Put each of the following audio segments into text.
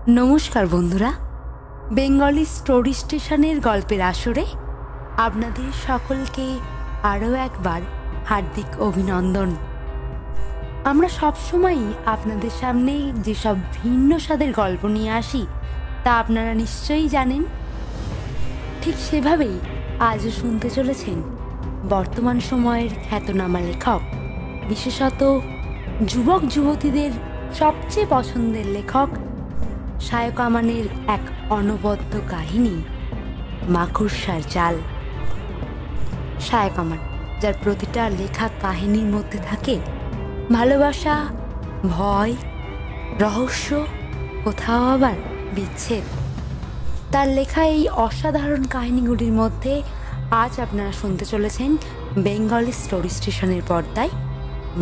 নমস্কার বন্ধুরা, Bengali story স্টেশনের গল্পের আসরে আপনাদের সকলকে আরও একবার হার্দিক অভিনন্দন। আমরা সবসময়ই আপনাদের সামনে যেসব ভিন্ন স্বাদের গল্প নিয়ে আসি তা আপনারা নিশ্চয়ই জানেন। ঠিক সেভাবেই আজও শুনতে চলেছেন বর্তমান সময়ের খ্যাতনামা লেখক, বিশেষত যুবক যুবতীদের সবচেয়ে পছন্দের লেখক শায়ক আমানের এক অনবদ্য কাহিনী মাকড়সার জাল। শায়ক আমান, যার প্রতিটা লেখা কাহিনীর মধ্যে থাকে ভালোবাসা, ভয়, রহস্য, কোথাও আবার বিচ্ছেদ। তার লেখা এই অসাধারণ কাহিনীগুলির মধ্যে আজ আপনারা শুনতে চলেছেন বেঙ্গলি স্টোরি স্টেশনের পর্দায়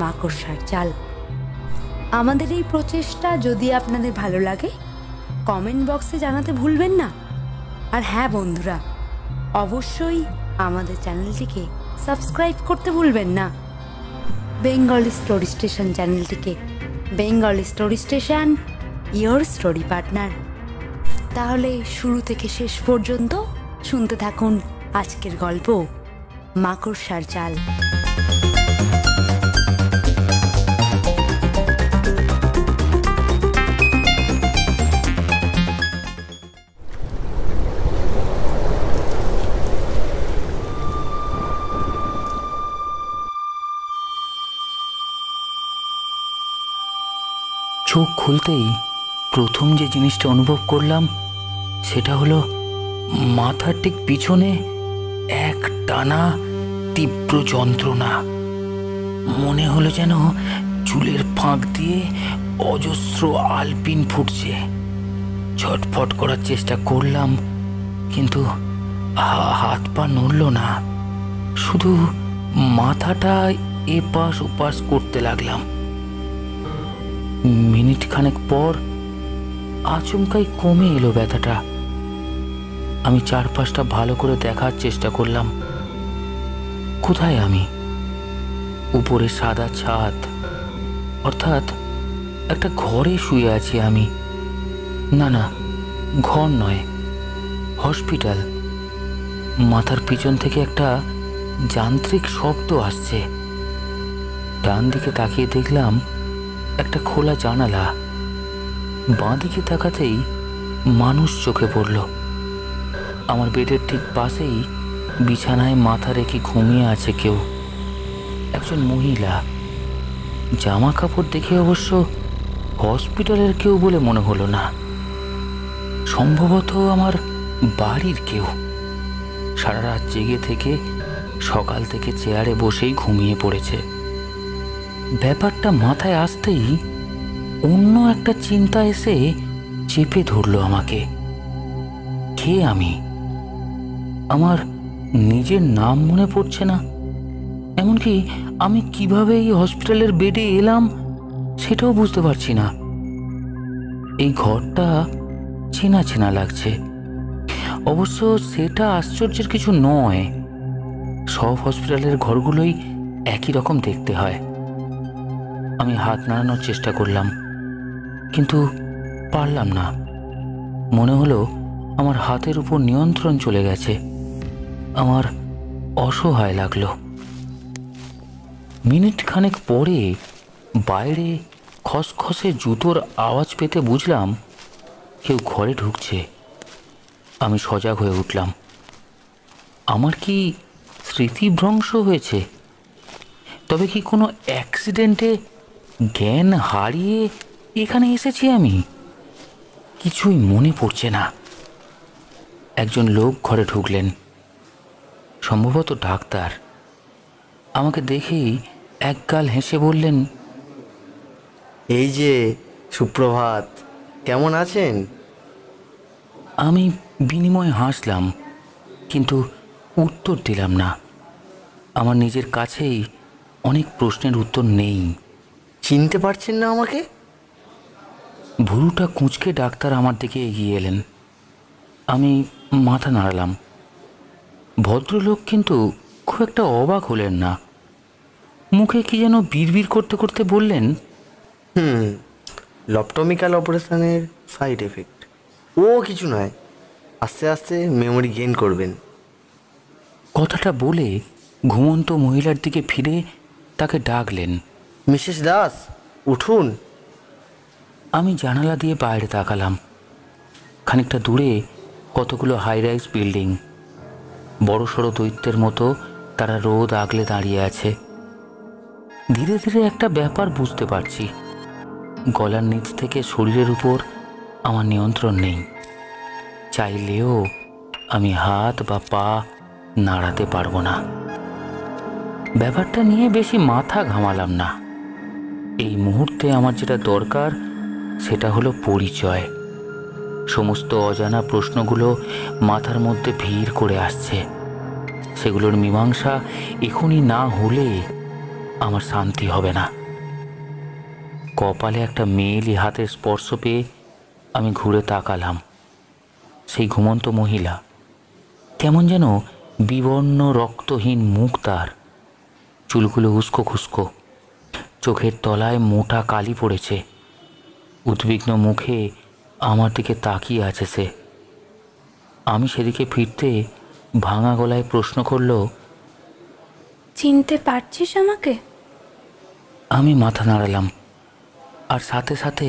মাকড়সার জাল। আমাদের এই প্রচেষ্টা যদি আপনাদের ভালো লাগে কমেন্ট বক্সে জানাতে ভুলবেন না। আর হ্যাঁ বন্ধুরা, অবশ্যই আমাদের চ্যানেলটিকে সাবস্ক্রাইব করতে ভুলবেন না। বেঙ্গলি স্টোরি স্টেশন চ্যানেলটিকে। Bengali story station, your story partner. তাহলে শুরু থেকে শেষ পর্যন্ত শুনতে থাকুন আজকের গল্প মাকড়সার জাল। চোখ খুলতেই প্রথম যে জিনিসটা অনুভব করলাম সেটা হলো মাথার ঠিক পিছনে এক টানা তীব্র যন্ত্রণা। মনে হলো যেন চুলের ফাঁক দিয়ে অজস্র আলপিন ফুটছে। ছটফট করার চেষ্টা করলাম, কিন্তু হাত পা নড়ল না। শুধু মাথাটা এপাশ ওপাশ করতে লাগলাম। মিনিট খানেক পর আচমকাই কমে এলো ব্যথাটা। আমি চারপাশটা ভালো করে দেখার চেষ্টা করলাম। কোথায় আমি? উপরে সাদা ছাদ, অর্থাৎ একটা ঘরে শুয়ে আছি আমি। না না, ঘর নয়, হসপিটাল। মাথার পিছন থেকে একটা যান্ত্রিক শব্দ আসছে। ডান দিকে তাকিয়ে দেখলাম একটা খোলা জানালা। বাঁ দিকে তাকাতেই মানুষ চোখে পড়ল। আমার বেডের ঠিক পাশেই বিছানায় মাথা রেখে ঘুমিয়ে আছে কেউ, একজন মহিলা। জামা কাপড় দেখে অবশ্য হসপিটালের কেউ বলে মনে হলো না। সম্ভবত আমার বাড়ির কেউ। সারা রাত জেগে থেকে সকাল থেকে চেয়ারে বসেই ঘুমিয়ে পড়েছে। ব্যাপারটা মাথায় আসতেই অন্য একটা চিন্তা এসে চেপে ধরল আমাকে। কে আমি? আমার নিজের নাম মনে পড়ছে না। এমনকি আমি কিভাবে এই হসপিটালের বেডে এলাম সেটাও বুঝতে পারছি না। এই ঘরটা চেনা চেনা লাগছে। অবশ্য সেটা আশ্চর্যের কিছু নয়, সব হসপিটালের ঘরগুলোই একই রকম দেখতে হয়। আমি হাত নাড়ানোর চেষ্টা করলাম, কিন্তু পারলাম না। মনে হলো আমার হাতের উপর নিয়ন্ত্রণ চলে গেছে। আমার অসহায় লাগলো। মিনিট খানেক পরে বাইরে খসখসে জুতোর আওয়াজ পেতে বুঝলাম কেউ ঘরে ঢুকছে। আমি সজাগ হয়ে উঠলাম। আমার কি স্মৃতিভ্রংশ হয়েছে? তবে কি কোনো অ্যাক্সিডেন্টে জ্ঞান হারিয়ে এখানে এসেছি আমি? কিছুই মনে পড়ছে না। একজন লোক ঘরে ঢুকলেন, সম্ভবত ডাক্তার। আমাকে দেখেই একগাল হেসে বললেন, এই যে সুপ্রভাত, কেমন আছেন? আমি বিনিময়ে হাসলাম, কিন্তু উত্তর দিলাম না। আমার নিজের কাছেই অনেক প্রশ্নের উত্তর নেই। চিনতে পারছেন না আমাকে? ভুরুটা কুঁচকে ডাক্তার আমার দিকে এগিয়ে এলেন। আমি মাথা নাড়ালাম। ভদ্রলোক কিন্তু খুব একটা অবাক হলেন না। মুখে কি যেন বিড়বিড় করতে করতে বললেন, লপটমিক্যাল অপারেশনের সাইড এফেক্ট। ও কিছু নয়, আস্তে আস্তে মেমোরি গেইন করবেন। কথাটা বলে ঘুমন্ত মহিলার দিকে ফিরে তাকে ডাকলেন। মিসেস দাস, উঠুন। আমি জানালা দিয়ে বাইরে তাকালাম। খানিকটা দূরে কতগুলো হাই রাইজ বিল্ডিং, বড় সড়ো দৈত্যের মতো তারা রোদ আগলে দাঁড়িয়ে আছে। ধীরে ধীরে একটা ব্যাপার বুঝতে পারছি, গলার নিচ থেকে শরীরের উপর আমার নিয়ন্ত্রণ নেই। চাইলেও আমি হাত বা পা নাড়াতে পারবো না। ব্যাপারটা নিয়ে বেশি মাথা ঘামালাম না। এই মুহূর্তে আমার যেটা দরকার সেটা হলো পরিচয়। সমস্ত অজানা প্রশ্নগুলো মাথার মধ্যে ভিড় করে আসছে। সেগুলোর মীমাংসা এখনই না হলে আমার শান্তি হবে না। কপালে একটা মেয়েলি হাতের স্পর্শ পেয়ে আমি ঘুরে তাকালাম। সেই ঘুমন্ত মহিলা, কেমন যেন বিবর্ণ রক্তহীন মুখ তার, চুলগুলো উস্কো খুস্কো, চোখের তলায় মোটা কালি পড়েছে। উদ্বিগ্ন মুখে আমার দিকে তাকিয়ে আছে সে। আমি সেদিকে ফিরতে ভাঙা গলায় প্রশ্ন করল, চিনতে পারছিস আমাকে? আমি মাথা নাড়ালাম, আর সাথে সাথে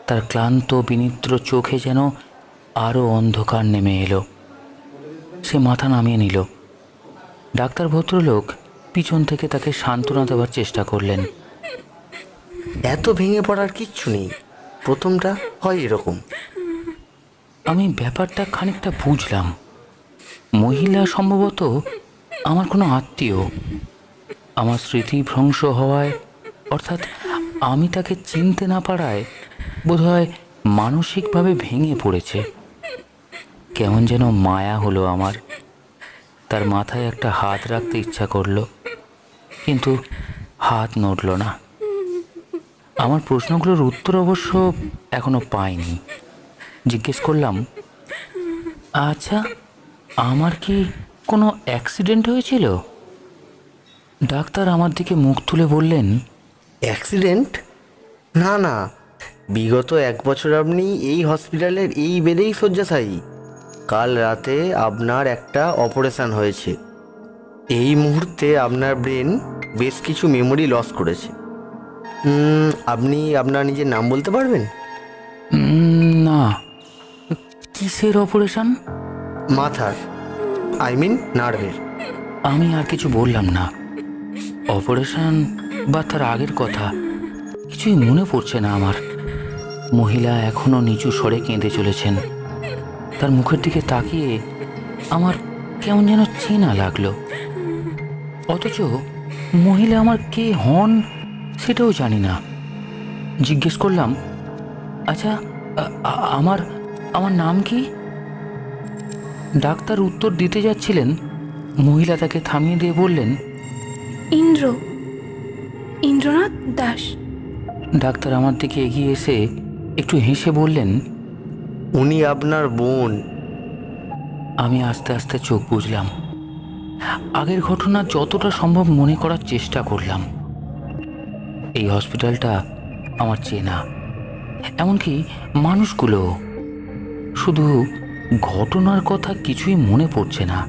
তার ক্লান্ত বিনিদ্র চোখে যেন আরও অন্ধকার নেমে এলো। সে মাথা নামিয়ে নিল। ডাক্তার ভদ্রলোক পিছন থেকে তাকে সান্ত্বনা দেওয়ার চেষ্টা করলেন। এত ভেঙে পড়ার কিচ্ছু নেই, প্রথমটা হয় এরকম। আমি ব্যাপারটা খানিকটা বুঝলাম। মহিলা সম্ভবত আমার কোনো আত্মীয়। আমার স্মৃতি ভ্রংশ হওয়ায়, অর্থাৎ আমি তাকে চিনতে না পারায় বোধহয় মানসিকভাবে ভেঙে পড়েছে। কেমন যেন মায়া হলো আমার। তার মাথায় একটা হাত রাখতে ইচ্ছা করলো, কিন্তু হাত নড়ল না। আমার প্রশ্নগুলোর উত্তর অবশ্য এখনো পাইনি। জিজ্ঞেস করলাম, আচ্ছা, আমার কি কোনো অ্যাক্সিডেন্ট হয়েছিল? ডাক্তার আমার দিকে মুখ তুলে বললেন, অ্যাক্সিডেন্ট? না না, বিগত 1 বছর আপনি এই হসপিটালের এই বেডেই শয্যাশায়ী। কাল রাতে আপনার একটা অপারেশন হয়েছে। এই মুহূর্তে আপনার ব্রেন বেশ কিছু মেমোরি লস করেছে। আপনি আপনার নিজের নাম বলতে পারবেন? না। কিসের অপারেশন? মাথার, আই মিন নার্ভের। আমি আর কিছু বললাম না। অপারেশন বা তার আগের কথা কিছুই মনে পড়ছে না আমার। মহিলা এখনো নিচু স্বরে কেঁদে চলেছেন। তার মুখের দিকে তাকিয়ে আমার কেমন যেন চেনা লাগলো, অথচ মহিলা আমার কে হন সেটাও জানি না। জিজ্ঞেস করলাম, আচ্ছা, আমার আমার নাম কি? ডাক্তার উত্তর দিতে যাচ্ছিলেন, মহিলা তাকে থামিয়ে দিয়ে বললেন, ইন্দ্রনাথ দাস। ডাক্তার আমার দিকে এগিয়ে এসে একটু হেসে বললেন, উনি আপনার বোন। আমি আস্তে আস্তে চোখ বুজলাম। আগের ঘটনা যতটা সম্ভব মনে করার চেষ্টা করলাম। এই হসপিটালটা আমার চেনা, এমনকি মানুষগুলো। শুধু ঘটনার কথা কিছুই মনে পড়ছে না।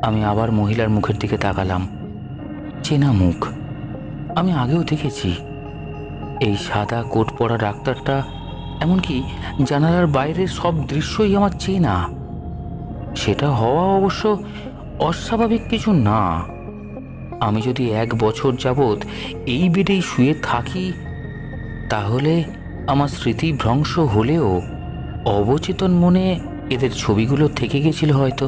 আমি আবার মহিলার মুখের দিকে তাকালাম। চেনা মুখ, আমি আগেও দেখেছি। এই সাদা কোট পরা ডাক্তারটা, এমনকি জানালার বাইরের সব দৃশ্যই আমার চেনা। সেটা হওয়া অবশ্য অস্বাভাবিক কিছু না। আমি যদি 1 বছর যাবৎ এই বেডেই শুয়ে থাকি, তাহলে আমার স্মৃতি ভ্রংশ হলেও অবচেতন মনে এদের ছবিগুলো থেকে গেছিল হয়তো।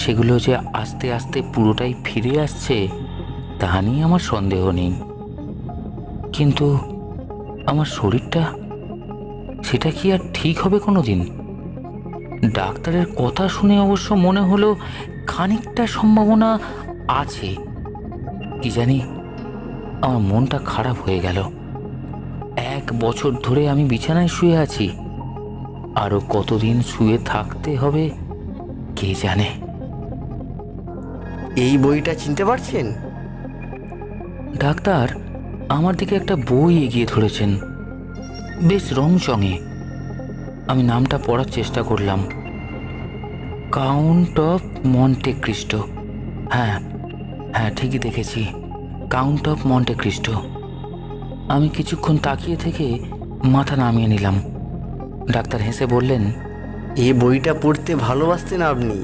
সেগুলো যে আস্তে আস্তে পুরোটাই ফিরে আসছে তা নিয়ে আমার সন্দেহ নেই। কিন্তু আমার শরীরটা, সেটা কি আর ঠিক হবে কোনো দিন? ডাক্তারের কথা শুনে অবশ্য মনে হলো খানিকটা সম্ভাবনা আছে। কি জানি, আমার মনটা খারাপ হয়ে গেল। 1 বছর ধরে আমি বিছানায় শুয়ে আছি। আরো কতদিন শুয়ে থাকতে হবে কে জানে। এই বইটা চিনতে পারছেন? ডাক্তার আমার দিকে একটা বই এগিয়ে ধরেছেন। বেশ রংচঙে। আমি নামটা পড়ার চেষ্টা করলাম। Count of Monte Christo. হ্যাঁ হ্যাঁ, ঠিকই দেখেছি, কাউন্ট অফ মন্টে ক্রিস্টো। আমি কিছুক্ষণ তাকিয়ে থেকে মাথা নামিয়ে নিলাম। ডাক্তার হেসে বললেন, এই বইটা পড়তে ভালোবাসতেন আপনি,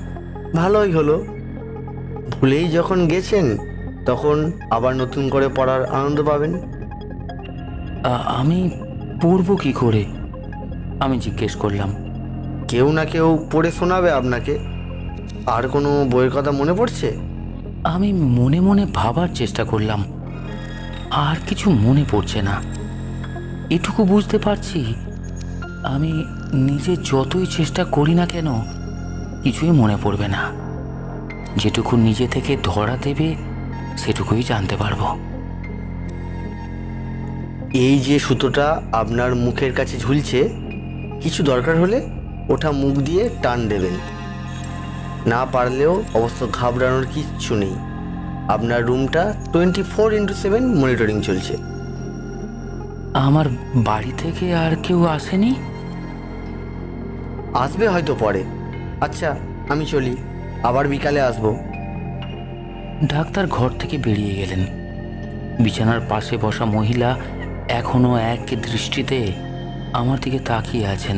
ভালোই হলো। ভুলেই যখন গেছেন তখন আবার নতুন করে পড়ার আনন্দ পাবেন। আমি পড়ব কি করে? আমি জিজ্ঞেস করলাম। কেউ না কেউ পড়ে শোনাবে আপনাকে। আর কোনো বইয়ের কথা মনে পড়ছে? আমি মনে মনে ভাবার চেষ্টা করলাম, আর কিছু মনে পড়ছে না। এটুকু বুঝতে পারছি, আমি নিজে যতই চেষ্টা করি না কেন কিছুই মনে পড়বে না। যেটুকু নিজে থেকে ধরা দেবে সেটুকুই জানতে পারবো। এই যে সুতোটা আপনার মুখের কাছে ঝুলছে, কিছু দরকার হলে ওটা মুখ দিয়ে টান দেবেন। না পারলেও অবশ্য ঘাবড়ানোর কিচ্ছু নেই। আপনার রুমটা 24x7 মনিটরিং চলছে। আমার বাড়ি থেকে আর কেউ আসেনি? আসবে হয়তো পরে। আচ্ছা, আমি চলি, আবার বিকালে আসবো। ডাক্তার ঘর থেকে বেরিয়ে গেলেন। বিছানার পাশে বসা মহিলা এখনো এক দৃষ্টিতে আমার দিকে তাকিয়ে আছেন,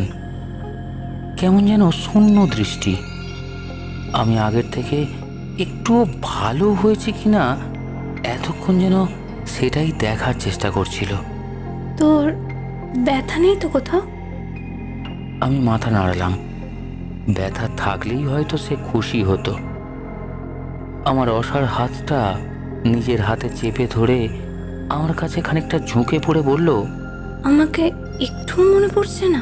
কেমন যেন শূন্য দৃষ্টি। আমি আগের থেকে একটুও ভালো হয়েছে কিনা এতক্ষণ যেন সেটাই দেখার চেষ্টা করছিল। তোর ব্যথা নেই তো কোথাও? আমি মাথা নাড়ালাম। ব্যথা থাকলেই হয়তো সে খুশি হতো। আমার অসাড় হাতটা নিজের হাতে চেপে ধরে আমার কাছে খানিকটা ঝুঁকে পড়ে বলল, আমাকে একটু মনে পড়ছে না?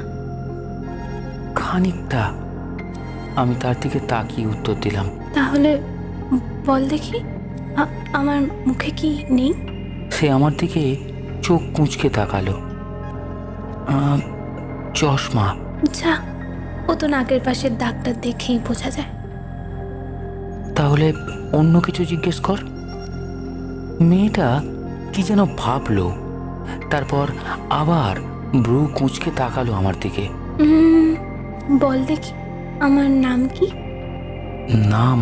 খানিকটা। আমি তার দিকে তাকিয়ে উত্তর দিলাম। তাহলে বল দেখি, আমার মুখে কি নেই? সে আমার দিকে চোখ কুঁচকে তাকালো। চশমা। যা, ও তো নাকের পাশের দাগটা দেখেই বোঝা যায়। তাহলে অন্য কিছু জিজ্ঞেস কর। মেয়েটা কি যেন ভাবলো, তারপর আবার ব্রু কুঁচকে তাকালো আমার দিকে। বল দেখি, আমার নাম কি? নাম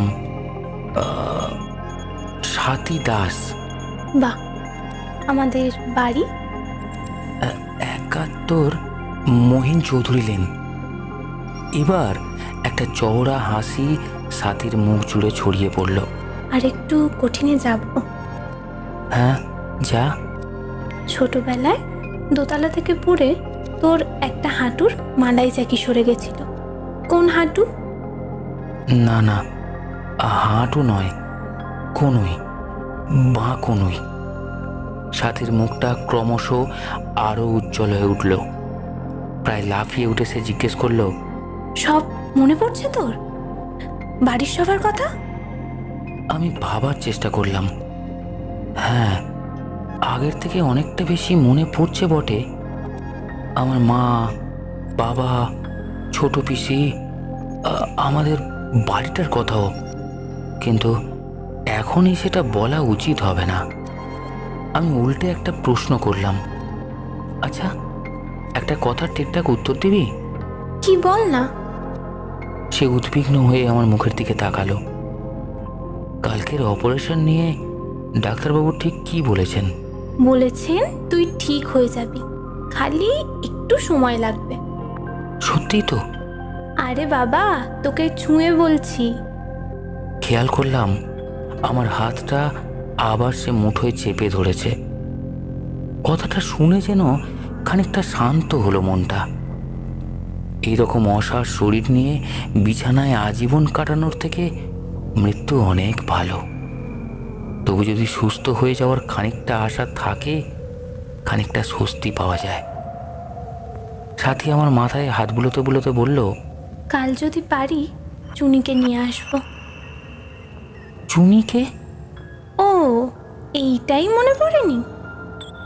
স্বাতী দাস। বাহ। আমাদের বাড়ি? 71 মহিন চৌধুরী লেন। এবার একটা চওড়া হাসি সাথীর মুখ জুড়ে ছড়িয়ে পড়ল। আর একটু কঠিনে যাব। হ্যাঁ, যা। ছোটবেলায় দোতলা থেকে পড়ে তোর একটা হাঁটুর মালাই চাকি সরে গেছিল। কোন হাঁটু? না না, হাঁটু নয়, কনুই, বাঁ কনুই। সাথীর মুখটা ক্রমশ আরো উজ্জ্বল হয়ে উঠল। প্রায় লাফিয়ে উঠে সে জিজ্ঞেস করলো, সব মনে পড়ছে তোর? বাড়ির সবার কথা? আমি ভাবার চেষ্টা করলাম। হ্যাঁ, আগের থেকে অনেকটা বেশি মনে পড়ছে বটে। আমার মা, বাবা, ছোট পিসি, আমাদের বাড়িটার কথাও। কিন্তু এখনই সেটা বলা উচিত হবে না। আমি উল্টে একটা প্রশ্ন করলাম, আচ্ছা, একটা কথার ঠিকঠাক উত্তর দিবি? কি, বল না। সে উদ্বিগ্ন হয়ে আমার মুখের দিকে তাকালো। কালকের অপারেশন নিয়ে ডাক্তারবাবু ঠিক কি বলেছেন? বলেছেন তুই ঠিক হয়ে যাবি, খালি একটু সময় লাগবে। সত্যি তো? আরে বাবা, তোকে ছুঁয়ে বলছি। খেয়াল করলাম আমার হাতটা আবার সে মুঠোয় চেপে ধরেছে। কথাটা শুনে যেন খানিকটা শান্ত হলো মনটা। এইরকম অসার শরীর নিয়ে বিছানায় আজীবন কাটানোর থেকে মৃত্যু অনেক ভালো। তবু যদি সুস্থ হয়ে যাওয়ার খানিকটা আশা থাকে, খানিকটা স্বস্তি পাওয়া যায়। সাথী আমার মাথায় হাত বুলোতে বুলোতে বলল, কাল যদি পারি চুনিকে নিয়ে আসবো। চুনিকে? ও, এইটাই মনে পড়েনি?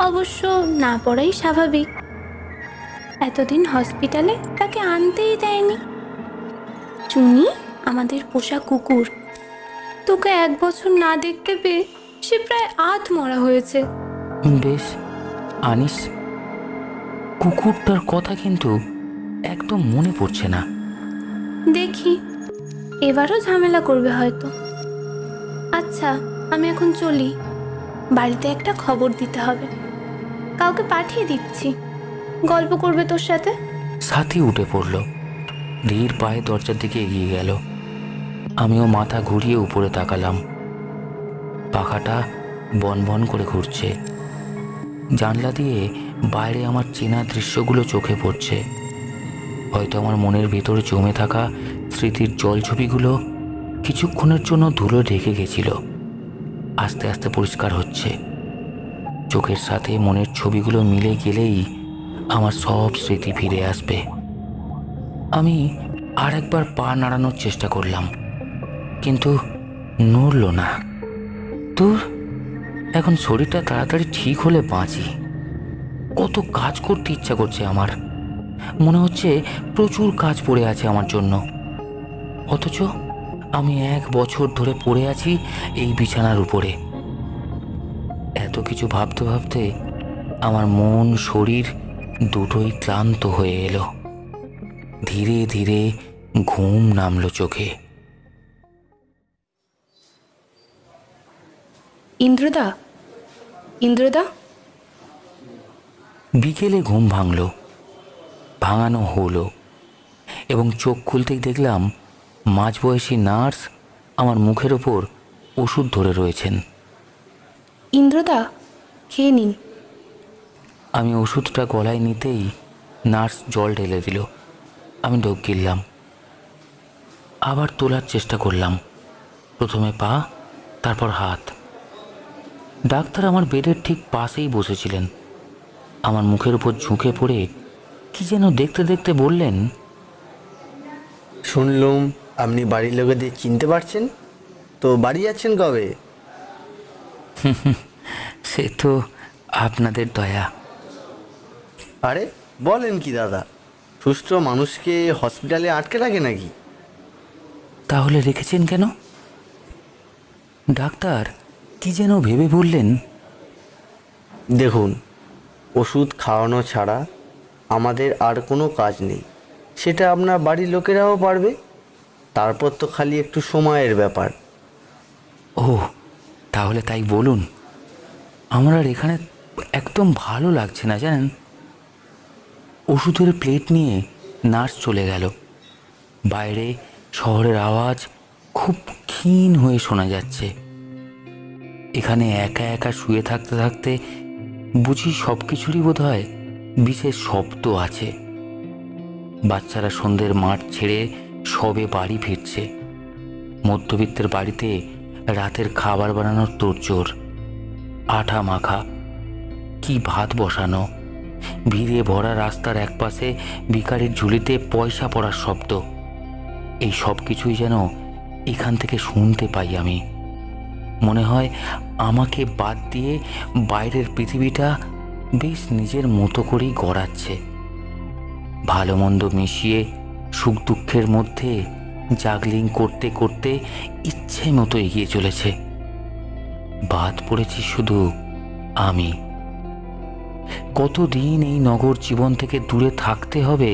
অবশ্য না পড়াই স্বাভাবিক। এতদিন হসপিটালে তাকে আনতেই দেয়নি। চুনি আমাদের পোষা কুকুর। তোকে 1 বছর না দেখতে পেয়ে সে প্রায় আধমরা হয়েছে। বেশ, আনিস। কুকুরটার কথা কিন্তু একদম মনে পড়ছে না। দেখি, এবারও ঝামেলা করবে হয়তো। আচ্ছা, আমি এখন চলি, বাড়িতে একটা খবর দিতে হবে, কাউকে পাঠিয়ে দিচ্ছি, গল্প করবে তোর সাথে। সাথী উঠে পড়ল, ধীর পায়ে দরজার দিকে এগিয়ে গেল। আমিও মাথা ঘুরিয়ে উপরে তাকালাম। পাখাটা বনবন করে ঘুরছে। জানলা দিয়ে বাইরে আমার চেনা দৃশ্যগুলো চোখে পড়ছে। হয়তো আমার মনের ভেতরে জমে থাকা স্মৃতির জলছবিগুলো কিছুক্ষণের জন্য ধুলো ঢেকে গেছিল, আস্তে আস্তে পরিষ্কার হচ্ছে। চোখের সাথে মনের ছবিগুলো মিলে গেলেই আমার সব স্মৃতি ফিরে আসবে। আমি আর একবার পা নাড়ানোর চেষ্টা করলাম, কিন্তু নড়ল না। তোর এখন শরীরটা তাড়াতাড়ি ঠিক হলে বাঁচি। কত কাজ করতে ইচ্ছা করছে আমার, মনে হচ্ছে প্রচুর কাজ পড়ে আছে আমার জন্য। অথচ আমি 1 বছর ধরে পড়ে আছি এই বিছানার উপরে। এত কিছু ভাবতে ভাবতে আমার মন শরীর দুটোই ক্লান্ত হয়ে এলো। ধীরে ধীরে ঘুম নামলো চোখে। ইন্দ্রদা, ইন্দ্রদা। বিকেলে ঘুম ভাঙানো হলো এবং চোখ খুলতেই দেখলাম মাঝবয়সী নার্স আমার মুখের ওপর ওষুধ ধরে রয়েছেন। ইন্দ্রদা, খেয়ে নিন। আমি ওষুধটা গলায় নিতেই নার্স জল ঢেলে দিল। আমি ঢোক গিললাম, আবার তোলার চেষ্টা করলাম। প্রথমে পা, তারপর হাত। ডাক্তার আমার বেডের ঠিক পাশেই বসেছিলেন। আমার মুখের উপর ঝুঁকে পড়ে কি যেন দেখতে দেখতে বললেন, শুনলুম আপনি বাড়ির লোকেদের চিনতে পারছেন, তো বাড়ি যাচ্ছেন কবে? সে তো আপনাদের দয়া। আরে বলেন কি দাদা, সুস্থ মানুষকে হসপিটালে আটকে রাখে নাকি? তাহলে রেখেছেন কেন? ডাক্তার কি যেন ভেবে বললেন, দেখুন, ওষুধ খাওয়ানো ছাড়া আমাদের আর কোনো কাজ নেই, সেটা আপনার বাড়ির লোকেরাও পারবে। তারপর তো খালি একটু সময়ের ব্যাপার। ও তাহলে তাই বলুন। আমার আর এখানে একদম ভালো লাগছে না জানেন। ওষুধের প্লেট নিয়ে নার্স চলে গেল। বাইরে শহরের আওয়াজ খুব ক্ষীণ হয়ে শোনা যাচ্ছে। এখানে একা একা শুয়ে থাকতে থাকতে বুঝি সব কিছুরই বোধ হয় বিশেষ শব্দ আছে। বাচ্চারা সন্ধ্যের মাঠ ছেড়ে সবে বাড়ি ফিরছে। মধ্যবিত্তের বাড়িতে রাতের খাবার বানানোর তোড়জোড়, আঠা মাখা, কি ভাত বসানো, ভিড়ে ভরা রাস্তার একপাশে ভিখারির ঝুলিতে পয়সা পড়ার শব্দ। এই সব কিছুই যেন এখান থেকে শুনতে পাই আমি। মনে হয় আমাকে বাদ দিয়ে বাইরের পৃথিবীটা বেশ নিজের মতো করেই গড়াচ্ছে। ভালো মন্দ মিশিয়ে সুখ দুঃখের মধ্যে জাগলিং করতে করতে ইচ্ছে মতো এগিয়ে চলেছে। বাদ পড়েছি শুধু আমি। কতদিন এই নগর জীবন থেকে দূরে থাকতে হবে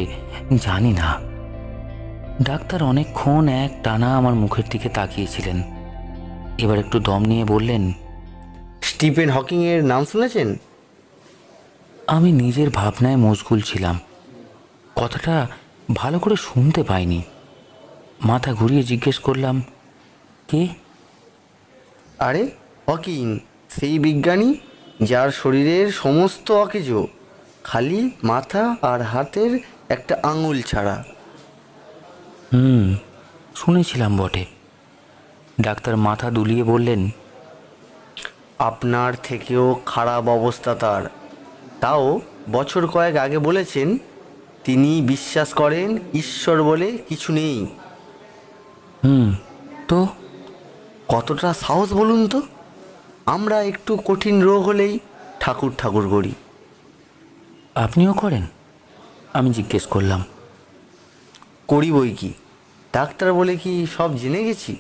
জানি না। ডাক্তার অনেকক্ষণ এক টানা আমার মুখের দিকে তাকিয়েছিলেন। এবার একটু দম নিয়ে বললেন, স্টিফেন হকিংয়ের নাম শুনেছেন? আমি নিজের ভাবনায় মশগুল ছিলাম, কথাটা ভালো করে শুনতে পাইনি। মাথা ঘুরিয়ে জিজ্ঞেস করলাম, কে? আরে হকিং, সেই বিজ্ঞানী যার শরীরের সমস্ত অকেজ, খালি মাথা আর হাতের একটা আঙুল ছাড়া। শুনেছিলাম বটে। ডাক্তার মাথা দুলিয়ে বললেন, আপনার থেকেও খারাপ অবস্থা তার। তাও বছর কয়েক আগে বলেছেন তিনি বিশ্বাস করেন ঈশ্বর বলে কিছু নেই। তো কতটা সাহস বলুন তো? আমরা একটু কঠিন রোগ হলেই ঠাকুর ঠাকুর করি। আপনিও করেন? আমি জিজ্ঞেস করলাম। করি বই কি, ডাক্তার বলে কি সব জেনে গেছি?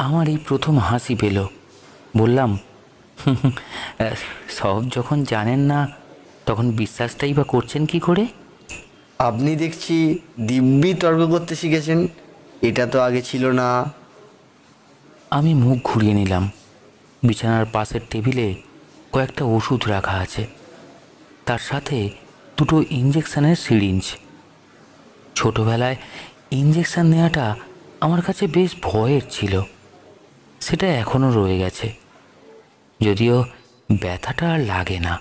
আমার এই প্রথম হাসি পেল। বললাম, সব যখন জানেন না তখন বিশ্বাসটাই বা করছেন কি করে? আপনি দেখছি দিব্যি তর্ক করতে শিখেছেন, এটা তো আগে ছিল না। আমি মুখ ঘুরিয়ে নিলাম। বিছানার পাশের টেবিলে কয়েকটা ওষুধ রাখা আছে, তার সাথে দুটো ইঞ্জেকশনের সিরিঞ্জ। ছোটবেলায় ইঞ্জেকশন নেওয়াটা আমার কাছে বেশ ভয়ের ছিল, সেটা এখনও রয়ে গেছে, যদিও ব্যথাটা আর লাগে না।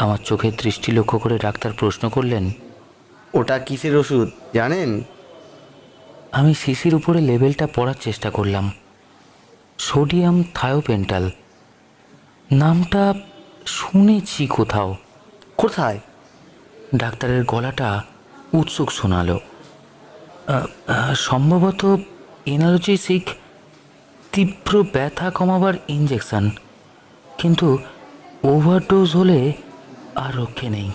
আমার চোখের দৃষ্টি লক্ষ্য করে ডাক্তার প্রশ্ন করলেন, ওটা কিসের ওষুধ জানেন? আমি শিশির উপরে লেবেলটা পড়ার চেষ্টা করলাম। সোডিয়াম থায়োপেন্টাল। নামটা শুনেছি কোথাও। কোথায়? ডাক্তারের গলাটা উৎসুক শোনালো। সম্ভবত এনার্জেসিক, তীব্র ব্যথা কমাবার ইঞ্জেকশন, কিন্তু ওভারডোজ হলে আর রক্ষে নেই।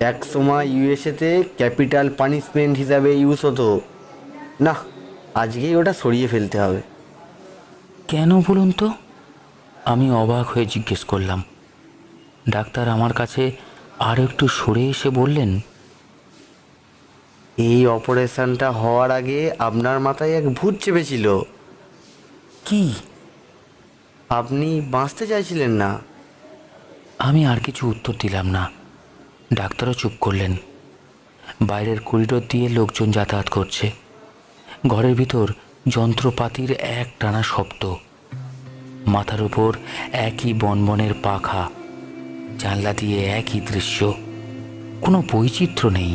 এক সময় ইউএসএতে ক্যাপিটাল পানিশমেন্ট হিসাবে ইউজ হতো। না, আজকেই ওটা সরিয়ে ফেলতে হবে। কেন বলুন তো? আমি অবাক হয়ে জিজ্ঞেস করলাম। ডাক্তার আমার কাছে আর একটু সরে এসে বললেন, এই অপারেশনটা হওয়ার আগে আপনার মাথায় এক ভূত চেপেছিল। কি? আপনি বাঁচতে চাইছিলেন না। আমি আর কিছু উত্তর দিলাম না। ডাক্তারও চুপ করলেন। বাইরের করিডোর দিয়ে লোকজন যাতায়াত করছে। ঘরের ভিতর যন্ত্রপাতির এক টানা শব্দ। মাথার উপর একই বনবনের পাখা। জানলা দিয়ে একই দৃশ্য, কোনো বৈচিত্র্য নেই।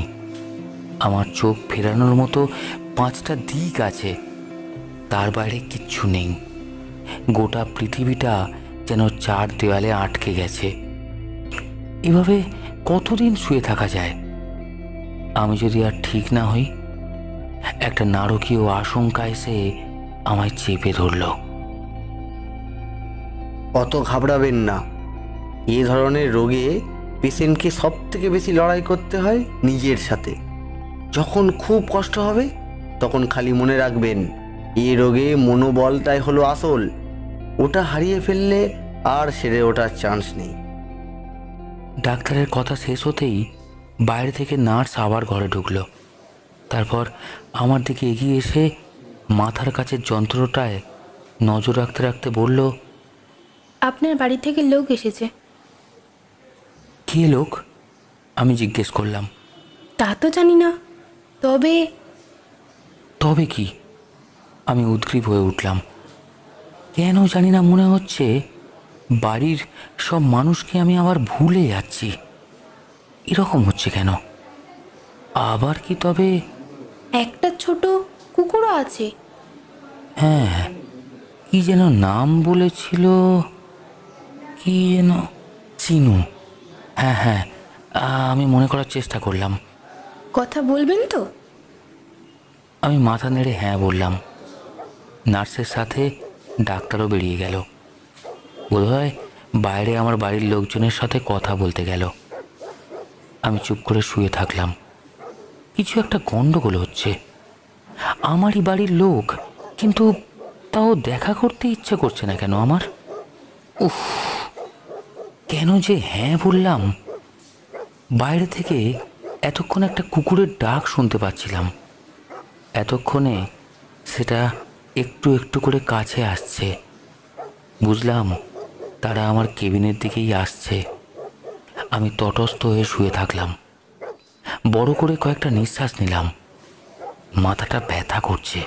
আমার চোখ ফেরানোর মতো 5টা দিক আছে, তার বাইরে কিচ্ছু নেই। গোটা পৃথিবীটা যেন 4 দেওয়ালে আটকে গেছে। এভাবে কতদিন শুয়ে থাকা যায়? আমি যদি আর ঠিক না হই? একটা নারকীয় আশঙ্কা এসে আমায় চেপে ধরল। অত ঘাবড়াবেন না। এ ধরনের রোগে পেশেন্টকে সব থেকে বেশি লড়াই করতে হয় নিজের সাথে। যখন খুব কষ্ট হবে তখন খালি মনে রাখবেন, এ রোগে মনোবলটাই হলো আসল। ওটা হারিয়ে ফেললে আর সেরে ওঠার চান্স নেই। ডাক্তারের কথা শেষ হতেই বাইরে থেকে নার্স আবার ঘরে ঢুকলো। তারপর আমার দিকে এগিয়ে এসে মাথার কাছে যন্ত্রটায় নজর রাখতে রাখতে বলল, আপনার বাড়ি থেকে লোক এসেছে। কে লোক? আমি জিজ্ঞেস করলাম। তা তো জানি না, তবে তবে কি? আমি উদ্গ্রীব হয়ে উঠলাম। কেন জানি না মনে হচ্ছে বাড়ির সব মানুষকে আমি আবার ভুলে যাচ্ছি। এরকম হচ্ছে কেন? আবার কি তবে? একটা ছোট কুকুরও আছে। হ্যাঁ, কি যেন নাম বলেছিল, কি যেন, চিনু। হ্যাঁ হ্যাঁ, আমি মনে করার চেষ্টা করলাম। কথা বলবেন তো? আমি মাথা নেড়ে হ্যাঁ বললাম। নার্সের সাথে ডাক্তারও বেরিয়ে গেল। বোধহয় বাইরে আমার বাড়ির লোকজনের সাথে কথা বলতে গেল। আমি চুপ করে শুয়ে থাকলাম। কিছু একটা গন্ডগোল হচ্ছে। আমারই বাড়ির লোক, কিন্তু তাও দেখা করতে ইচ্ছে করছে না কেন আমার? উফ, কেন যে হ্যাঁ বললাম? বাইরে থেকে এতক্ষণ একটা কুকুরের ডাক শুনতে পাচ্ছিলাম। এতক্ষণে সেটা একটু একটু করে কাছে আসছে। বুঝলাম তারা আমার কেবিনের দিকেই আসছে। আমি তটস্থ হয়ে শুয়ে থাকলাম। বড় করে কয়েকটা নিঃশ্বাস নিলাম। মাথাটা ব্যথা করছে।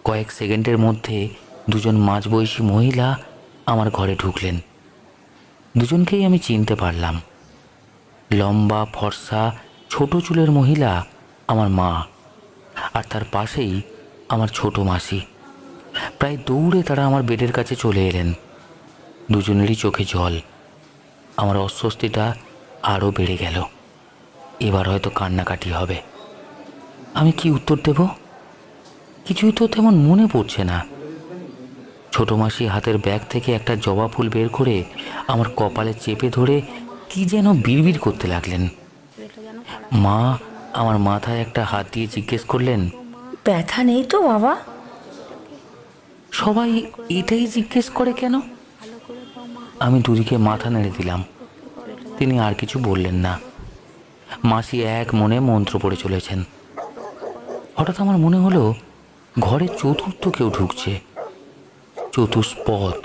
কয়েক সেকেন্ডের মধ্যে দুজন মাঝবয়সী মহিলা আমার ঘরে ঢুকলেন। দুজনকেই আমি চিনতে পারলাম। লম্বা ফর্সা ছোট চুলের মহিলা আমার মা, আর তার পাশেই আমার ছোট মাসি। প্রায় দৌড়ে তারা আমার বেডের কাছে চলে এলেন। দুজনেরই চোখে জল। আমার অস্বস্তিটা আরও বেড়ে গেল। এবার হয়তো কান্নাকাটি হবে। আমি কি উত্তর দেব? কিছুই তো তেমন মনে পড়ছে না। ছোট মাসি হাতের ব্যাগ থেকে একটা জবা ফুল বের করে আমার কপালে চেপে ধরে কি যেন বিড়বিড় করতে লাগলেন। মা আমার মাথায় একটা হাত দিয়ে জিজ্ঞেস করলেন, ব্যথা নেই তো বাবা? সবাই এটাই জিজ্ঞেস করে কেন? আমি দুদিকে মাথা নেড়ে দিলাম। তিনি আর কিছু বললেন না। মাসি এক মনে মন্ত্র পড়ে চলেছেন। হঠাৎ আমার মনে হলো ঘরে চতুর্থ কেউ ঢুকছে, চতুষ্পদ।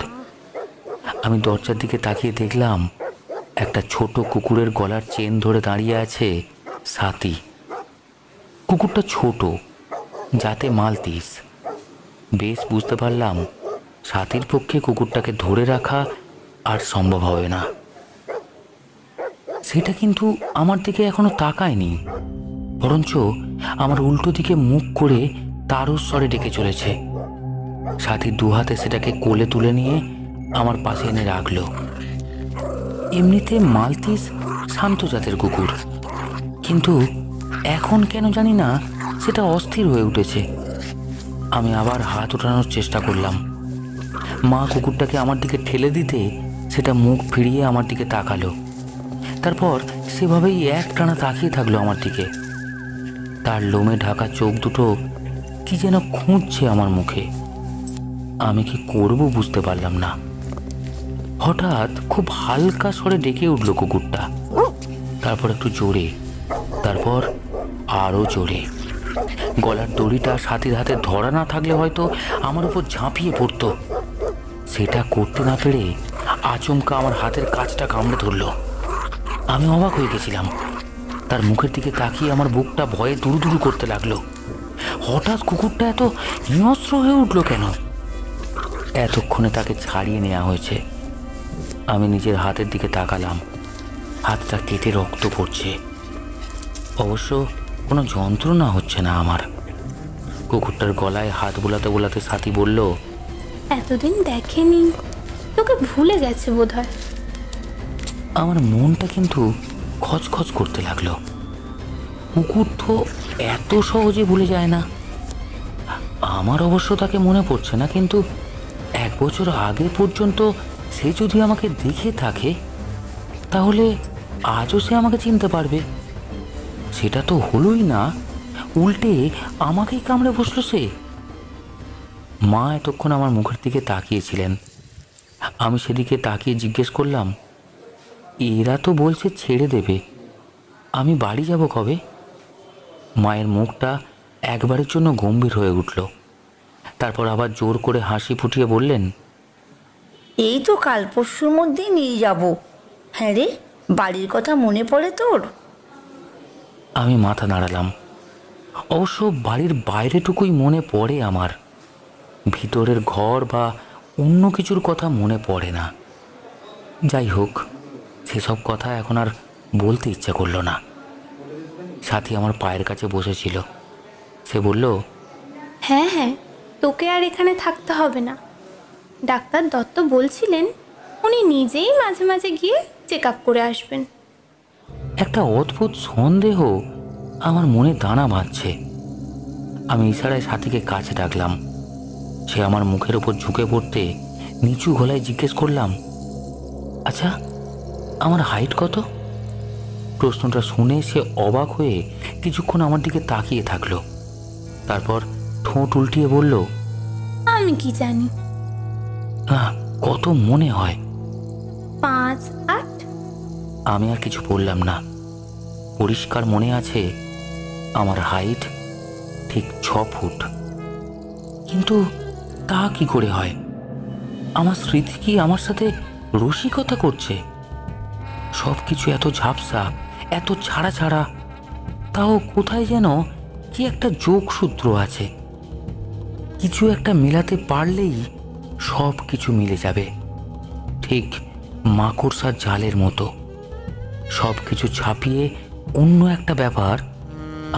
আমি দরজার দিকে তাকিয়ে দেখলাম একটা ছোট কুকুরের গলার চেন ধরে দাঁড়িয়ে আছে সাথী। কুকুরটা ছোট, যাতে মালতিস। বেশ বুঝতে পারলাম সাথীর পক্ষে কুকুরটাকে ধরে রাখা আর সম্ভব হবে না। সেটা কিন্তু আমার দিকে এখনো তাকায়নি, বরঞ্চ আমার উল্টো দিকে মুখ করে তারস্বরে ডেকে চলেছে। সাথী দুহাতে সেটাকে কোলে তুলে নিয়ে আমার পাশে এনে রাখলো। এমনিতে মালতিস শান্ত জাতের কুকুর, কিন্তু এখন কেন জানি না সেটা অস্থির হয়ে উঠেছে। আমি আবার হাত ওঠানোর চেষ্টা করলাম। মা কুকুরটাকে আমার দিকে ঠেলে দিতে সেটা মুখ ফিরিয়ে আমার দিকে তাকালো। তারপর সেভাবেই একটানা তাকিয়ে থাকলো আমার দিকে। তার লোমে ঢাকা চোখ দুটো কি যেন খুঁজছে আমার মুখে। আমি কি করব বুঝতে পারলাম না। হঠাৎ খুব হালকা স্বরে ডেকে উঠল কুকুরটা, তারপর একটু জোরে, তারপর আরও জোরে। গলার দড়িটা সাথীর হাতে ধরা না থাকলে হয়তো আমার উপর ঝাঁপিয়ে পড়তো। সেটা করতে না পেরে আচমকা আমার হাতের কাছটা কামড়ে ধরল। আমি অবাক হয়ে গেছিলাম। তার মুখের দিকে তাকিয়ে আমার বুকটা ভয়ে দুরুদুরু করতে লাগলো। হঠাৎ কুকুরটা এত হিংস্র হয়ে উঠল কেন? এতক্ষণে তাকে ছাড়িয়ে নেওয়া হয়েছে। আমি নিজের হাতের দিকে তাকালাম। হাতটা কেটে রক্ত পড়ছে। অবশ্য কোনো যন্ত্রণা হচ্ছে না আমার। কুকুরটার গলায় হাত বোলাতে বোলাতে সাথী বলল, এতদিন দেখেনি, তোকে ভুলে গেছে বোধহয়। আমার মনটা কিন্তু খচখচ করতে লাগলো। কুকুর তো এত সহজে ভুলে যায় না। আমার অবশ্য তাকে মনে পড়ছে না, কিন্তু 1 বছর আগে পর্যন্ত সে যদি আমাকে দেখে থাকে তাহলে আজও সে আমাকে চিনতে পারবে। সেটা তো হলোই না, উল্টে আমাকেই কামড়ে বসলো সে। মা এতক্ষণ আমার মুখের দিকে তাকিয়েছিলেন। আমি সেদিকে তাকিয়ে জিজ্ঞেস করলাম, এরা তো বলছে ছেড়ে দেবে, আমি বাড়ি যাব কবে? মায়ের মুখটা একবারের জন্য গম্ভীর হয়ে উঠল। তারপর আবার জোর করে হাসি ফুটিয়ে বললেন, এই তো কাল পরশুর মধ্যেই নিয়ে যাব। হ্যাঁ রে, বাড়ির কথা মনে পড়ে তোর? আমি মাথা নাড়ালাম। অবশ্য বাড়ির বাইরেটুকুই মনে পড়ে আমার, ভিতরের ঘর বা অন্য কিছুর কথা মনে পড়ে না। যাই হোক, সেসব কথা এখন আর বলতে ইচ্ছা করলো না। সাথী আমার পায়ের কাছে বসেছিল। সে বলল, হ্যাঁ হ্যাঁ, তোকে আর এখানে থাকতে হবে না। ডাক্তার দত্ত বলছিলেন উনি নিজেই মাঝে মাঝে গিয়ে চেক আপ করে আসবেন। একটা অদ্ভুত সন্দেহ আমার মনে দানা বাঁধছে। আমি ইশারায় সাথীকে কাছে ডাকলাম। সে আমার মুখের ওপর ঝুঁকে পড়তে নিচু গলায় জিজ্ঞেস করলাম, আচ্ছা আমার হাইট কত? প্রশ্নটা শুনে সে অবাক হয়ে কিছুক্ষণ আমার দিকে তাকিয়ে থাকলো। তারপর ঠোঁট উল্টিয়ে বলল, আমি কি জানি। কত মনে হয়? 5'8"। আমি আর কিছু বললাম না। পরিষ্কার মনে আছে আমার হাইট ঠিক 6 ফুট। কিন্তু তা কি করে হয়? আমার স্মৃতি কি আমার সাথে রসিকতা করছে? সব কিছু এত ঝাপসা, এত ছাড়া ছাড়া, তাও কোথায় যেন কি একটা যোগসূত্র আছে। কিছু একটা মেলাতে পারলেই সব কিছু মিলে যাবে, ঠিক মাকড়সার জালের মতো। সব কিছু ছাপিয়ে অন্য একটা ব্যাপার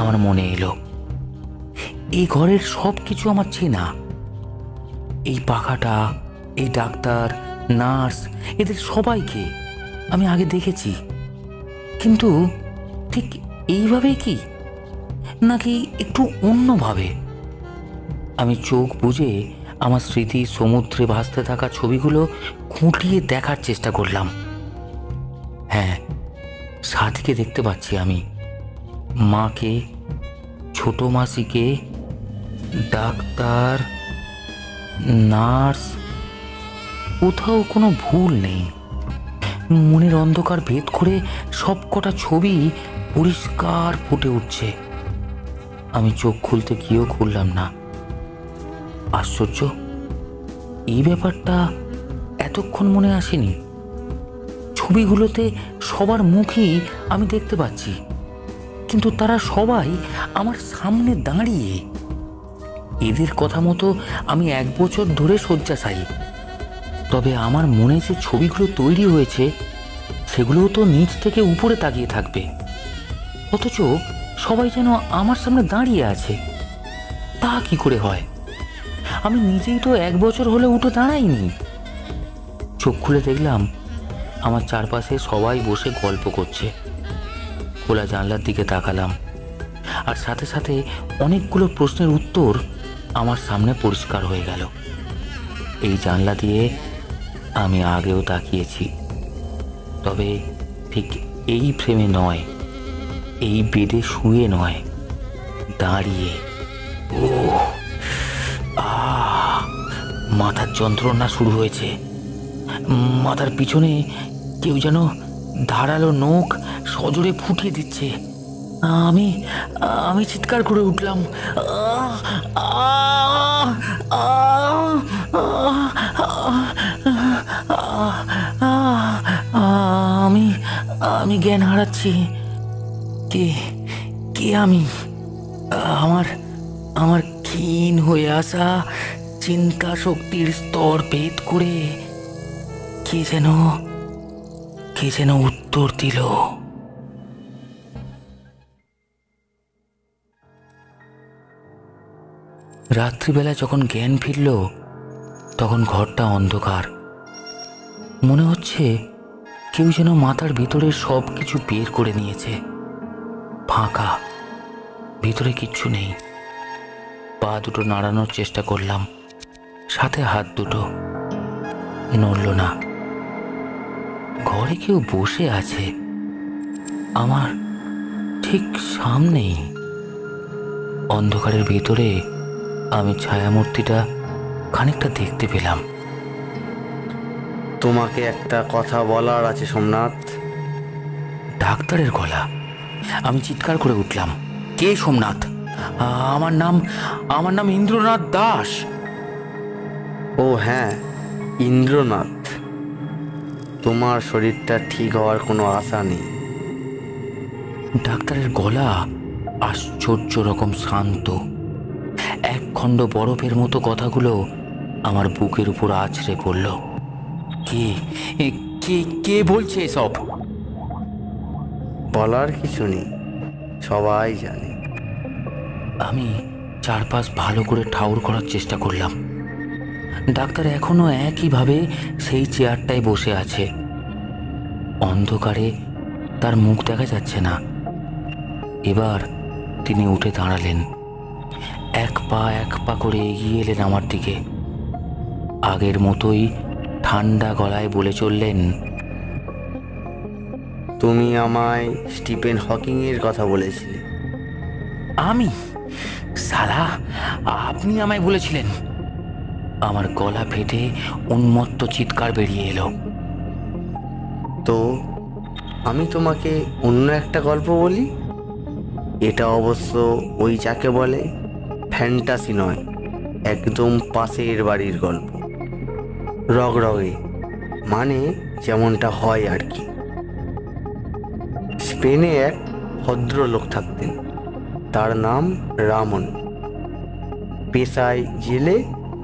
আমার মনে এলো। এই ঘরের সব কিছু আমার চেনা। এই পাখাটা, এই ডাক্তার, নার্স, এদের সবাইকে আমি আগে দেখেছি, কিন্তু ঠিক এইভাবে কি, নাকি একটু অন্যভাবে? আমি চোখ বুজে আমার স্মৃতি সমুদ্রে ভাসতে থাকা ছবিগুলো খুঁটিয়ে দেখার চেষ্টা করলাম। হ্যাঁ, সাথীকে দেখতে পাচ্ছি আমি, মাকে, ছোট মাসিকে, ডাক্তার, নার্স, কোথাও কোনো ভুল নেই। মনের অন্ধকার ভেদ করে সবকটা ছবি পরিষ্কার ফুটে উঠছে। আমি চোখ খুলতে গিয়েও খুললাম না। আশ্চর্য, এই ব্যাপারটা এতক্ষণ মনে আসেনি। ছবিগুলোতে সবার মুখই আমি দেখতে পাচ্ছি, কিন্তু তারা সবাই আমার সামনে দাঁড়িয়ে। এদের কথা মতো আমি 1 বছর ধরে শয্যাশায়ী। তবে আমার মনে যে ছবিগুলো তৈরি হয়েছে সেগুলোও তো নিচ থেকে উপরে তাকিয়ে থাকবে, অথচ সবাই যেন আমার সামনে দাঁড়িয়ে আছে। তা কি করে হয়? আমি নিজেই তো 1 বছর হলে উঠে দাঁড়াইনি। চোখ খুলে দেখলাম আমার চারপাশে সবাই বসে গল্প করছে। খোলা জানলার দিকে তাকালাম, আর সাথে সাথে অনেকগুলো প্রশ্নের উত্তর আমার সামনে পরিষ্কার হয়ে গেল। এই জানলা দিয়ে আমি আগেও তাকিয়েছি, তবে ঠিক এই ফ্রেমে নয়, এই বেডে শুয়ে নয়, দাঁড়িয়ে। ও মাথার যন্ত্রণা শুরু হয়েছে। মাথার পিছনে কেউ যেন ধারালো নখ সজোরে ফুটিয়ে দিচ্ছে। আমি আমি চিৎকার করে উঠলাম, আমি আমি জ্ঞান হারাচ্ছি। কে কে আমি? আমার আমার ক্ষীণ হয়ে আসা চিন্তা শক্তির স্তর ভেদ করে কে যেন উত্তর দিল। রাত্রিবেলা যখন জ্ঞান ফিরল তখন ঘরটা অন্ধকার। মনে হচ্ছে কেউ যেন মাথার ভিতরে সব কিছু বের করে নিয়েছে। ফাঁকা, ভিতরে কিচ্ছু নেই। পা দুটো নাড়ানোর চেষ্টা করলাম, সাথে হাত দুটো, নড়ল না। ঘরে কেউ বসে আছে, আমার ঠিক সামনেই। অন্ধকারের ভেতরে আমি ছায়ামূর্তিটা খানিকটা দেখতে পেলাম। তোমাকে একটা কথা বলার আছে সোমনাথ। ডাক্তারের গলা। আমি চিৎকার করে উঠলাম, কে সোমনাথ? আমার নাম ইন্দ্রনাথ দাস। ও হ্যাঁ, ইন্দ্রনাথ। তোমার শরীরটা ঠিক হওয়ার কোনো আশা নেই। ডাক্তারের গলা আশ্চর্য রকম শান্ত। এক খণ্ড বরফের মতো কথাগুলো আমার বুকের উপর আছড়ে পড়ল। কে কে কে বলছে এসব? বলার কিছু নেই, সবাই জানে। আমি চারপাশ ভালো করে ঠাউর করার চেষ্টা করলাম। ডাক্তার এখনো একইভাবে সেই চেয়ারটায় বসে আছে। অন্ধকারে তার মুখ দেখা যাচ্ছে না। এবার তিনি উঠে দাঁড়ালেন, এক পা করে এগিয়ে এলেন আমার দিকে। আগের মতোই ঠান্ডা গলায় বলে চললেন, তুমি আমায় স্টিফেন হকিংয়ের কথা বলেছিলে। আমি? সালা, আপনি আমায় বলেছিলেন? আমার গলা ফেটে উন্মত্ত চিৎকার বেরিয়ে এলো। তো আমি তোমাকে অন্য একটা গল্প বলি। এটা অবশ্য ওই যাকে বলে ফ্যান্টাসি নয়, একদম পাশের বাড়ির গল্প। রগরগে, মানে যেমনটা হয় আর কি। স্পেনে এক ভদ্রলোক থাকতেন, তার নাম রামন। পেশায় জেলে,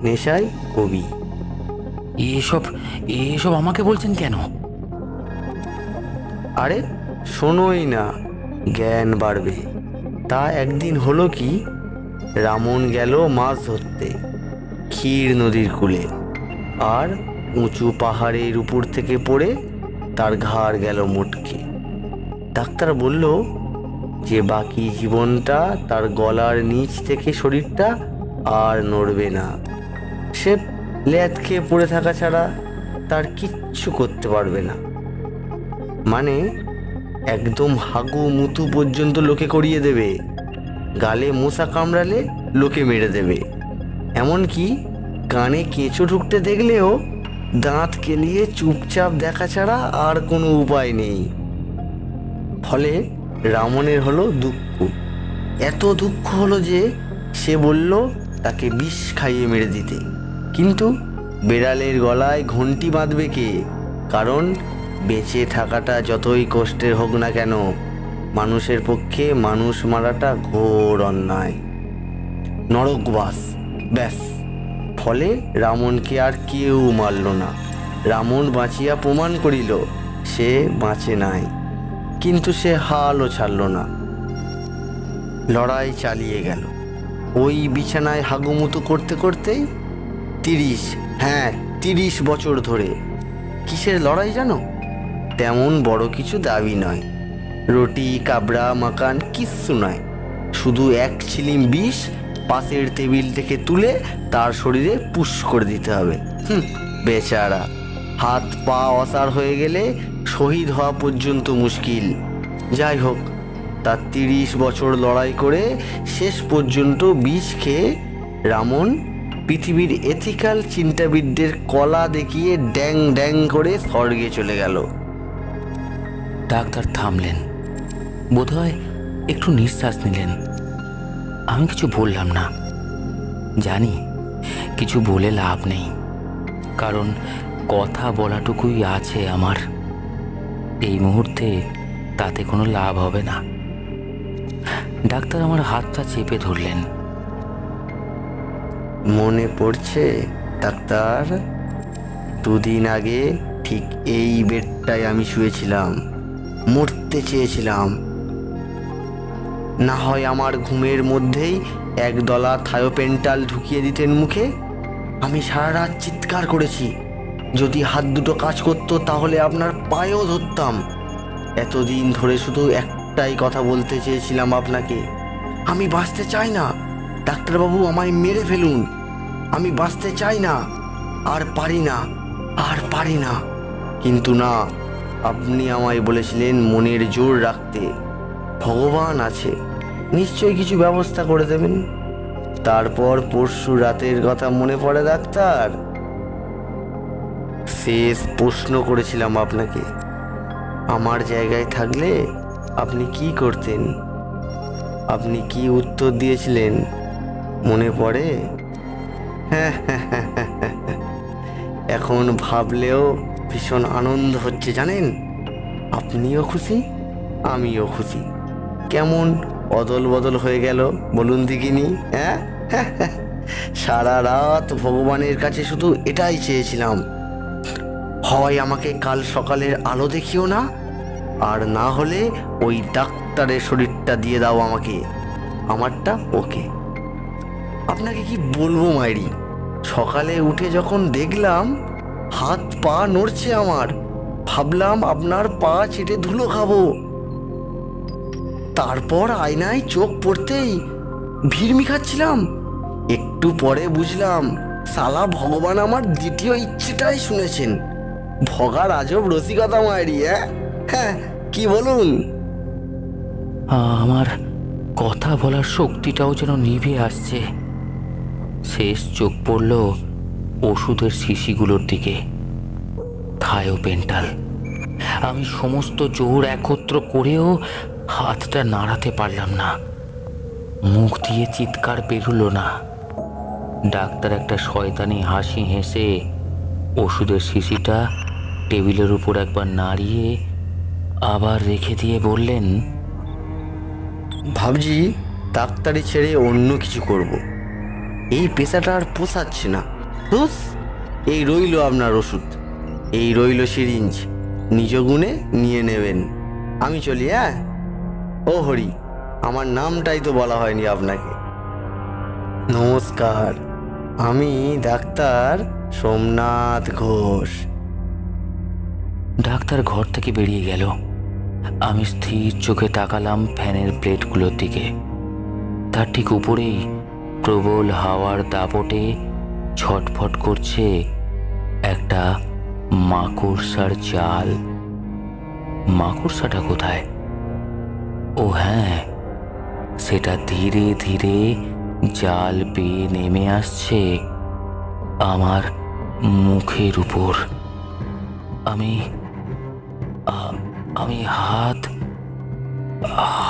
নেশায় কবি। এসব আমাকে বলছেন কেন? আরে শোনোই না, জ্ঞান বাড়বে। তা একদিন হলো কি, রামন গেল মাছ ধরতে ক্ষীর নদীর কূলে, আর উঁচু পাহাড়ের উপর থেকে পড়ে তার ঘাড় গেল মটকে। ডাক্তার বলল যে বাকি জীবনটা তার গলার নিচ থেকে শরীরটা আর নড়বে না। সে ল্যাদ খেয়ে পড়ে থাকা ছাড়া তার কিচ্ছু করতে পারবে না। মানে একদম হাগু মুতু পর্যন্ত লোকে করিয়ে দেবে, গালে মশা কামড়ালে লোকে মেরে দেবে, এমনকি কানে কেঁচো ঢুকতে দেখলেও দাঁত কেলিয়ে চুপচাপ দেখা ছাড়া আর কোনো উপায় নেই। ফলে রামনের হলো দুঃখ, এত দুঃখ হলো যে সে বলল তাকে বিষ খাইয়ে মেরে দিতে। কিন্তু বেড়ালের গলায় ঘন্টি বাঁধবে কে? কারণ বেঁচে থাকাটা যতই কষ্টের হোক না কেন, মানুষের পক্ষে মানুষ মারাটা ঘোর অন্যায়, নরকবাস। ব্যাস, ফলে রামনকে আর কেউ মারল না। রামন বাঁচিয়া প্রমাণ করিল সে বাঁচে নাই, কিন্তু সে হালও ছাড়ল না, লড়াই চালিয়ে গেল। ওই বিছানায় হাগুমুতু করতে করতেই 30 বছর ধরে। কিসের লড়াই জানো? তেমন বড় কিছু দাবি নয়, রুটি কাবড়া মাকান কিচ্ছু নয়, শুধু এক ছিলিম বিষ পাশের টেবিল থেকে তুলে তার শরীরে পুশ করে দিতে হবে। বেচারা, হাত পা অসাড় হয়ে গেলে শহীদ হওয়া পর্যন্ত মুশকিল। যাই হোক, তার 30 বছর লড়াই করে শেষ পর্যন্ত বিষ খেয়ে রামন পৃথিবীর এথিক্যাল চিন্তাবিদদের কলা দেখিয়ে ড্যাং ড্যাং করে স্বর্গে চলে গেল। ডাক্তার থামলেন, বোধহয় একটু নিঃশ্বাস নিলেন। আমি কিছু বললাম না, জানি কিছু বলে লাভ নেই, কারণ কথা বলাটুকুই আছে আমার। এই মুহূর্তে তাতে কোনো লাভ হবে না। ডাক্তার আমার হাতটা চেপে ধরলেন। মনে পড়ছে ডাক্তার, 2 দিন আগে ঠিক এই বেডটায় আমি শুয়েছিলাম, মরতে চেয়েছিলাম। না হয় আমার ঘুমের মধ্যেই একদলা থায়োপেন্টাল ঢুকিয়ে দিতেন মুখে। আমি সারা রাত চিৎকার করেছি, যদি হাত দুটো কাজ করতো তাহলে আপনার পায়েও ধরতাম। এতদিন ধরে শুধু একটাই কথা বলতে চেয়েছিলাম আপনাকে, আমি বাঁচতে চাই না ডাক্তারবাবু, আমায় মেরে ফেলুন, আমি বাঁচতে চাই না, আর পারি না। কিন্তু না, আপনি আমায় বলেছিলেন মনের জোর রাখতে, ভগবান আছে, নিশ্চয়ই কিছু ব্যবস্থা করে দেবেন। তারপর পরশু রাতের কথা মনে পড়ে ডাক্তার? শেষ প্রশ্ন করেছিলাম আপনাকে, আমার জায়গায় থাকলে আপনি কি করতেন? আপনি কি উত্তর দিয়েছিলেন মনে পড়ে? এখন ভাবলেও ভীষণ আনন্দ হচ্ছে জানেন। আপনিও খুশি, আমিও খুশি। কেমন অদল বদল হয়ে গেল বলুন দেখিনি? সারা রাত ভগবানের কাছে শুধু এটাই চেয়েছিলাম, হয় আমাকে কাল সকালের আলো দেখিও না, আর না হলে ওই ডাক্তারের শরীরটা দিয়ে দাও আমাকে, আমারটা ওকে। আপনাকে কি বলবো মাইরি, সকালে উঠে যখন দেখলাম হাত পা নড়ছে আমার, ভাবলাম আপনার পা চেটে ধুলো খাবো। তারপর আয়নায় চোখ পড়তেই ভিড়মি খাচ্ছিলাম। একটু পরে বুঝলাম সালা ভগবান আমার দ্বিতীয় ইচ্ছেটাই শুনেছেন। ভগার আজব রসিকতা মায়েরি। হ্যাঁ, কি বলুন? আমার কথা বলার শক্তিটাও যেন নিভে আসছে। শেষ চোখ পড়ল ওষুধের শিশিগুলোর দিকে, থায়োপেন্টাল। আমি সমস্ত জোর একত্র করেও হাতটা নাড়াতে পারলাম না, মুখ দিয়ে চিৎকার বেরোলো না। ডাক্তার একটা শয়তানি হাসি হেসে ওষুধের শিশিটা টেবিলের উপর একবার নাড়িয়ে আবার রেখে দিয়ে বললেন, ভাবছি ডাক্তারি ছেড়ে অন্য কিছু করব। এই পেশাটা আর পোষাচ্ছে না। ধুস, এই রইল আপনার ওষুধ, এই রইল সিরিঞ্জ, নিজ গুণে নিয়ে নেবেন। আমি চলি। ও হরি, আমার নামটাই তো বলা হয়নি আপনাকে। নমস্কার, আমি ডাক্তার সোমনাথ ঘোষ। ডাক্তার ঘর থেকে বেরিয়ে গেল। আমি স্থির চোখে তাকালাম ফ্যানের প্লেটগুলোর দিকে। তার ঠিক উপরেই প্রবল হাওয়ার দাপটে ছটফট করছে একটা মাকড়সার জাল। মাকড়সাটা কোথায়? ও হ্যাঁ, সেটা ধীরে ধীরে জাল বেয়ে নেমে আসছে আমার মুখের উপর। আমি আমি হাত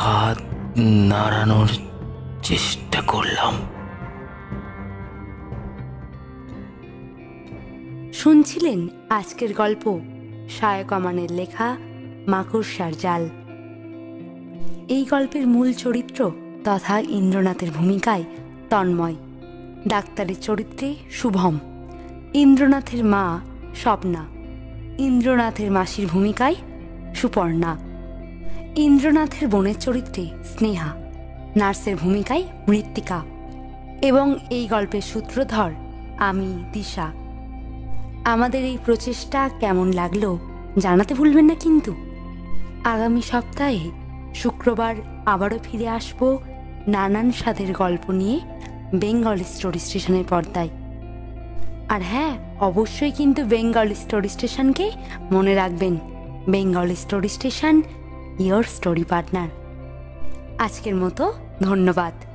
হাত নাড়ানোর চেষ্টা করলাম। শুনছিলেন আজকের গল্প শায়ক আমানের লেখা মাকড়সার জাল। এই গল্পের মূল চরিত্র তথা ইন্দ্রনাথের ভূমিকায় তন্ময়, ডাক্তারের চরিত্রে শুভম, ইন্দ্রনাথের মা স্বপ্না, ইন্দ্রনাথের মাসির ভূমিকায় সুপর্ণা, ইন্দ্রনাথের বোনের চরিত্রে স্নেহা, নার্সের ভূমিকায় মৃত্তিকা এবং এই গল্পের সূত্রধর আমি দিশা। আমাদের এই প্রচেষ্টা কেমন লাগলো জানাতে ভুলবেন না কিন্তু। আগামী সপ্তাহে শুক্রবার আবারও ফিরে আসব নানান স্বাদের গল্প নিয়ে বেঙ্গল স্টোরি স্টেশনের পর্দায়। আর হ্যাঁ, অবশ্যই কিন্তু বেঙ্গল স্টোরি স্টেশনকে মনে রাখবেন। Bengal story station, your story partner. আজকের মতো ধন্যবাদ।